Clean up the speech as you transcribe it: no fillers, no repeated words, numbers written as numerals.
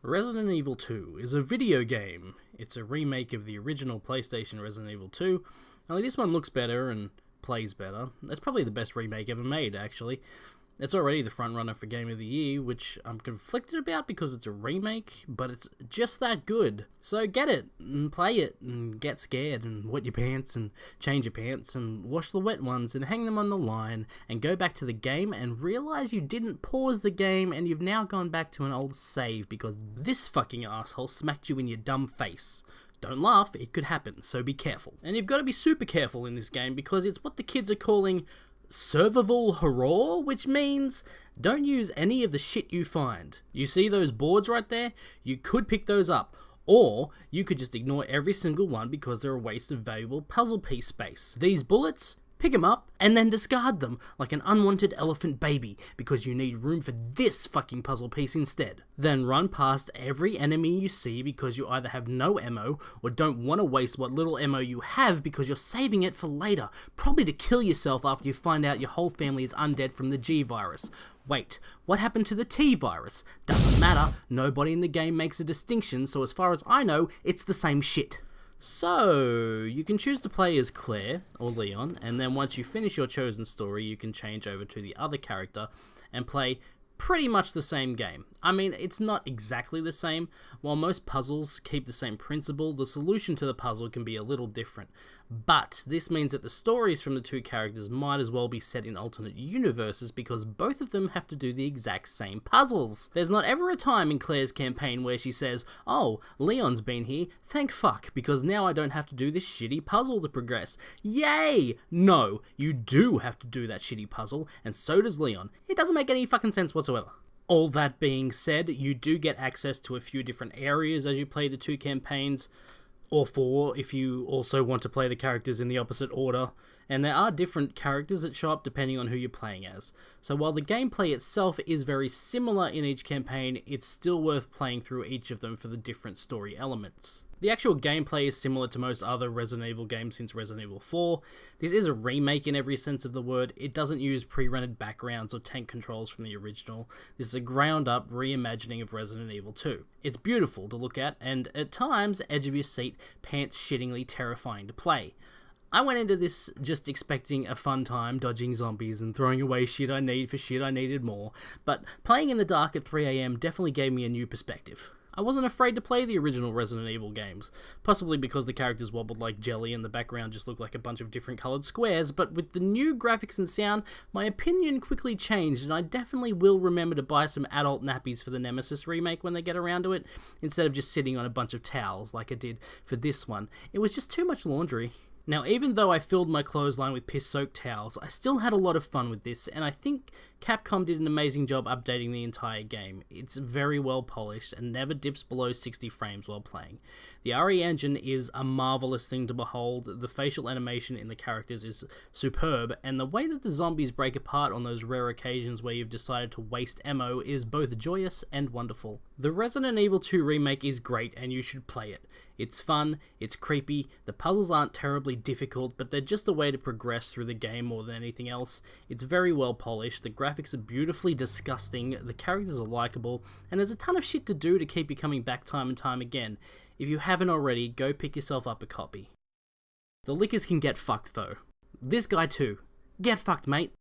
Resident Evil 2 is a video game. It's a remake of the original PlayStation Resident Evil 2, only this one looks better and plays better. It's probably the best remake ever made, actually. It's already the frontrunner for Game of the Year, which I'm conflicted about because it's a remake, but it's just that good. So get it, and play it, and get scared, and wet your pants, and change your pants, and wash the wet ones, and hang them on the line, and go back to the game, and realize you didn't pause the game, and you've now gone back to an old save, because this fucking asshole smacked you in your dumb face. Don't laugh, it could happen, so be careful. And you've got to be super careful in this game, because it's what the kids are calling survival horror, which means don't use any of the shit you find. You see those boards right there? You could pick those up, or you could just ignore every single one because they're a waste of valuable puzzle piece space. These bullets, pick them up and then discard them like an unwanted elephant baby because you need room for this fucking puzzle piece instead. Then run past every enemy you see because you either have no ammo or don't want to waste what little ammo you have because you're saving it for later, probably to kill yourself after you find out your whole family is undead from the G virus. Wait, what happened to the T virus? Doesn't matter, nobody in the game makes a distinction, so as far as I know, it's the same shit. So, you can choose to play as Claire, or Leon, and then once you finish your chosen story, you can change over to the other character and play pretty much the same game. I mean, it's not exactly the same. While most puzzles keep the same principle, the solution to the puzzle can be a little different. But this means that the stories from the two characters might as well be set in alternate universes because both of them have to do the exact same puzzles. There's not ever a time in Claire's campaign where she says, "Oh, Leon's been here, thank fuck, because now I don't have to do this shitty puzzle to progress. Yay!" No, you do have to do that shitty puzzle, and so does Leon. It doesn't make any fucking sense whatsoever. All that being said, you do get access to a few different areas as you play the two campaigns, or four if you also want to play the characters in the opposite order, and there are different characters that show up depending on who you're playing as. So while the gameplay itself is very similar in each campaign, it's still worth playing through each of them for the different story elements. The actual gameplay is similar to most other Resident Evil games since Resident Evil 4. This is a remake in every sense of the word. It doesn't use pre-rendered backgrounds or tank controls from the original. This is a ground-up reimagining of Resident Evil 2. It's beautiful to look at, and at times, edge of your seat, pants-shittingly terrifying to play. I went into this just expecting a fun time dodging zombies and throwing away shit I need for shit I needed more, but playing in the dark at 3 AM definitely gave me a new perspective. I wasn't afraid to play the original Resident Evil games, possibly because the characters wobbled like jelly and the background just looked like a bunch of different coloured squares, but with the new graphics and sound, my opinion quickly changed, and I definitely will remember to buy some adult nappies for the Nemesis remake when they get around to it, instead of just sitting on a bunch of towels like I did for this one. It was just too much laundry. Now, even though I filled my clothesline with piss-soaked towels, I still had a lot of fun with this, and I think Capcom did an amazing job updating the entire game. It's very well polished and never dips below 60 frames while playing. The RE engine is a marvelous thing to behold, the facial animation in the characters is superb, and the way that the zombies break apart on those rare occasions where you've decided to waste ammo is both joyous and wonderful. The Resident Evil 2 remake is great, and you should play it. It's fun, it's creepy, the puzzles aren't terribly difficult, but they're just a way to progress through the game more than anything else. It's very well polished, the graphics are beautifully disgusting, the characters are likeable, and there's a ton of shit to do to keep you coming back time and time again. If you haven't already, go pick yourself up a copy. The lickers can get fucked though. This guy too. Get fucked, mate.